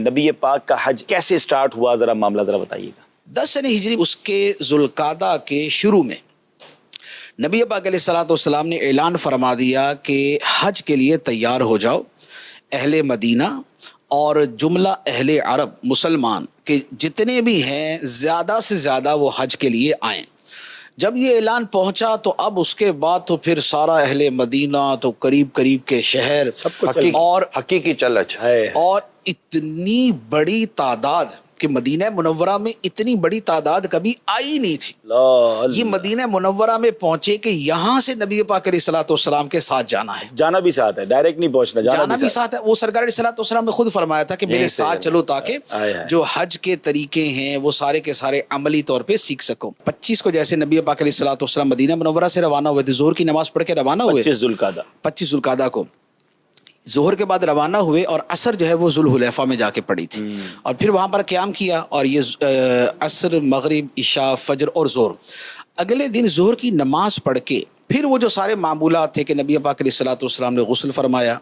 نبی پاک کا حج کیسے سٹارٹ ہوا، ذرا معاملہ ذرا بتائیے گا۔ 10 سن ہجری اس کے ذوالقعدہ کے شروع میں نبی پاک علیہ الصلوۃ والسلام نے اعلان فرما دیا کہ حج کے لیے تیار ہو جاؤ، اہل مدینہ اور جملہ اہل عرب مسلمان کہ جتنے بھی ہیں زیادہ سے زیادہ وہ حج کے لیے آئیں۔ جب یہ اعلان پہنچا تو اب اس کے بعد تو پھر سارا اہل مدینہ تو قریب قریب کے شہر سب کو اور حقیقی چلچ ہے اور اتنی بڑی تعداد کہ مدینہ منورہ میں اتنی بڑی تعداد کبھی آئی نہیں تھی۔ یہ مدینہ منورہ میں پہنچے کہ یہاں سے نبی پاک علیہ الصلوۃ والسلام کے ساتھ جانا ہے، جانا بھی ساتھ ہے، ڈائریکٹ نہیں پہنچنا، جانا بھی ساتھ ہے۔ وہ سرکار علیہ الصلوۃ والسلام نے خود فرمایا تھا کہ میرے ساتھ چلو تاکہ جو حج کے طریقے ہیں وہ سارے کے سارے عملی طور پہ سیکھ سکو۔ 25 کو جیسے نبی پاک علیہ الصلوۃ والسلام مدینہ منورہ سے روانہ ہوئے تھے، ظہر کی نماز پڑھ کے روانہ ہوئے 25 ذوالقعدہ کو، ظہر کے بعد روانہ ہوئے اور عصر جو ہے وہ ذوالحلیفہ میں جا کے پڑی تھی، اور پھر وہاں پر قیام کیا، اور یہ عصر مغرب عشاء فجر اور ظہر، اگلے دن ظہر کی نماز پڑھ کے پھر وہ جو سارے معمولات تھے کہ نبی پاک علیہ الصلوۃ والسلام نے غسل فرمایا،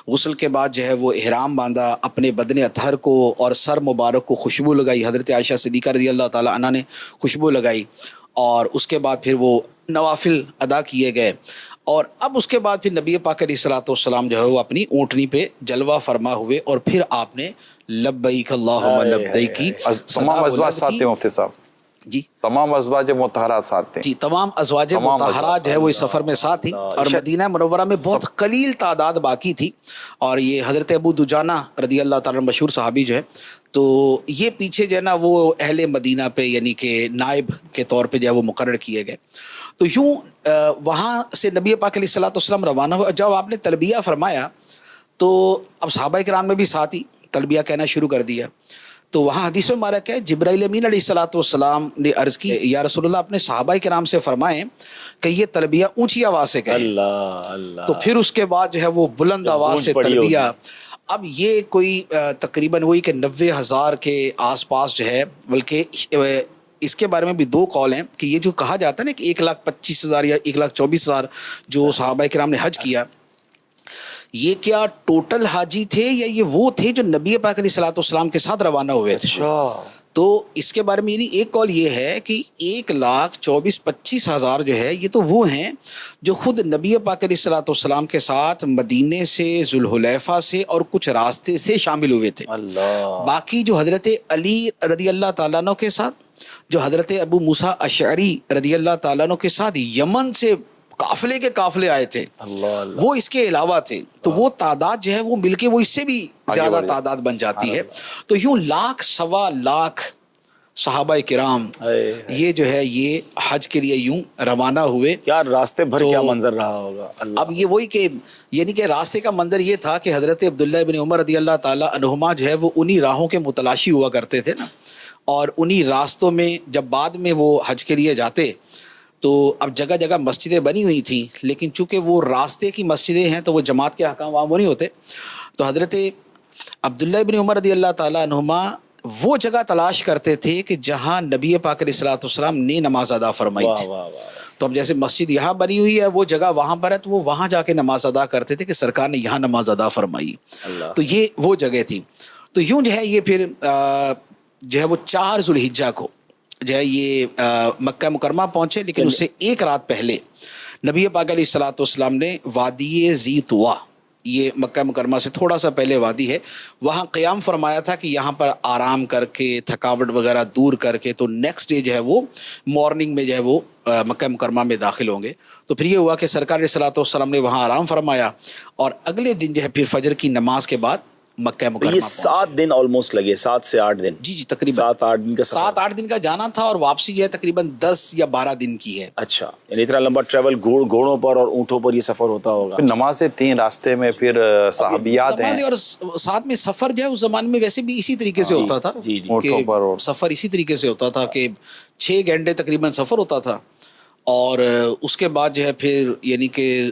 غسل کے بعد جو ہے وہ احرام باندھا، اپنے بدن اطہر کو اور سر مبارک کو خوشبو لگائی، حضرت عائشہ صدیقہ رضی اللہ تعالی عنہ نے خوشبو لگائی، اور اس کے بعد پھر وہ نوافل ادا کیے گئے، اور اب اس کے بعد پھر نبی پاک علیہ الصلوۃ والسلام جو ہے وہ اپنی اونٹنی پہ جلوہ فرما ہوئے، اور پھر آپ نے لبیک اللہم لبیک کی تمام ازواج ساتھ تھے مفتی صاحب، جی تمام ازواج مطہرات ساتھ تھے، جی تمام ازواج مطہرات جو ہے وہ اس سفر میں ساتھ تھی، اور مدینہ منورہ میں بہت قلیل تعداد باقی تھی، اور یہ حضرت ابو دجانہ رضی اللہ تعالیٰ مشہور صحابی جو ہے، تو یہ پیچھے جو ہے نا وہ اہل مدینہ پہ یعنی کہ نائب کے طور پہ جو ہے وہ مقرر کیے گئے۔ تو یوں وہاں سے نبی پاک علیہ الصلوۃ والسلام روانہ ہوا۔ جب آپ نے تلبیہ فرمایا تو اب صحابہ کرام میں بھی ساتھ ہی تلبیہ کہنا شروع کر دیا، تو وہاں حدیث میں مبارک ہے جبرائیل امین علیہ الصلوۃ والسلام نے عرض کی یا رسول اللہ اپنے صحابہ کرام سے فرمائیں کہ یہ تلبیہ اونچی آواز سے کہیں۔ اللہ تو پھر اس کے بعد جو ہے وہ بلند آواز سے تلبیہ، اب یہ کوئی تقریباً وہی کہ 90,000 کے آس پاس جو ہے، بلکہ اس کے بارے میں بھی 2 قول ہیں کہ یہ جو کہا جاتا ہے نا کہ 1,25,000 یا 1,24,000 جو صحابہ کرام نے حج کیا، یہ کیا ٹوٹل حاجی تھے یا یہ وہ تھے جو نبی پاک علیہ الصلوۃ والسلام کے ساتھ روانہ ہوئے تھے؟ تو اس کے بارے میں ایک قول یہ ہے کہ 1,24,25,000 جو ہے یہ تو وہ ہیں جو خود نبی پاک علیہ الصلوۃ والسلام کے ساتھ مدینے سے ذوالحلیفہ سے اور کچھ راستے سے شامل ہوئے تھے۔ باقی جو حضرت علی رضی اللہ تعالیٰ عنہ کے ساتھ، جو حضرت ابو موسیٰ اشعری رضی اللہ تعالیٰ عنہ کے ساتھ یمن سے قافلے کے قافلے آئے تھے، وہ اس کے علاوہ تھے، تو وہ تعداد جو ہے وہ مل کے وہ اس سے بھی زیادہ تعداد بن جاتی ہے۔ تو یوں 1,00,000 صحابہ کرام یہ جو ہے یہ حج کے لیے یوں روانہ ہوئے۔ کیا راستے بھر کیا منظر رہا ہوگا۔ اب یہ وہی کہ یعنی کہ راستے کا منظر یہ تھا کہ حضرت عبداللہ بن عمر رضی اللہ تعالی عنہما جو ہے وہ انہی راہوں کے متلاشی ہوا کرتے تھے نا، اور انہی راستوں میں جب بعد میں وہ حج کے لیے جاتے تو اب جگہ جگہ مسجدیں بنی ہوئی تھیں، لیکن چونکہ وہ راستے کی مسجدیں ہیں تو وہ جماعت کے حکام وہاں وہ نہیں ہوتے، تو حضرت عبداللہ بن عمر رضی اللہ تعالیٰ عنہما وہ جگہ تلاش کرتے تھے کہ جہاں نبی پاک علیہ الصلوۃ والسلام نے نماز ادا فرمائی تھی۔ تو اب جیسے مسجد یہاں بنی ہوئی ہے، وہ جگہ وہاں پر ہے، تو وہ وہاں جا کے نماز ادا کرتے تھے کہ سرکار نے یہاں نماز ادا فرمائی، تو یہ وہ جگہ تھی۔ تو یوں جو ہے یہ پھر جو ہے وہ 4 ذوالحجہ کو جو ہے یہ مکہ مکرمہ پہنچے، لیکن اس سے 1 رات پہلے نبی پاک علیہ الصلوۃ والسلام نے وادی ذی طویٰ، یہ مکہ مکرمہ سے تھوڑا سا پہلے وادی ہے، وہاں قیام فرمایا تھا کہ یہاں پر آرام کر کے تھکاوٹ وغیرہ دور کر کے تو نیکسٹ ڈے جو ہے وہ مارننگ میں جو ہے وہ مکہ مکرمہ میں داخل ہوں گے۔ تو پھر یہ ہوا کہ سرکار علیہ الصلوۃ والسلام نے وہاں آرام فرمایا، اور اگلے دن جو ہے پھر فجر کی نماز کے بعد مکہ مکرمہ۔ یہ 7 دن آلموسٹ لگے، 7 سے 8 دن۔ جی تقریباً 7-8 دن کا 7-8 دن کا جانا تھا، اور واپسی جو ہے تقریباً 10 یا 12 دن کی ہے۔ اچھا، یعنی اتنا لمبا ٹریول گھوڑوں پر اور اونٹوں پر یہ سفر ہوتا ہوگا۔ نمازیں 3 راستے میں، پھر صحابیات ہیں، اور ساتھ میں سفر جو ہے اس زمانے میں ویسے بھی اسی طریقے سے ہوتا تھا، سفر اسی طریقے سے ہوتا تھا کہ 6 گھنٹے تقریباً سفر ہوتا تھا، اور اس کے بعد جو ہے پھر یعنی کہ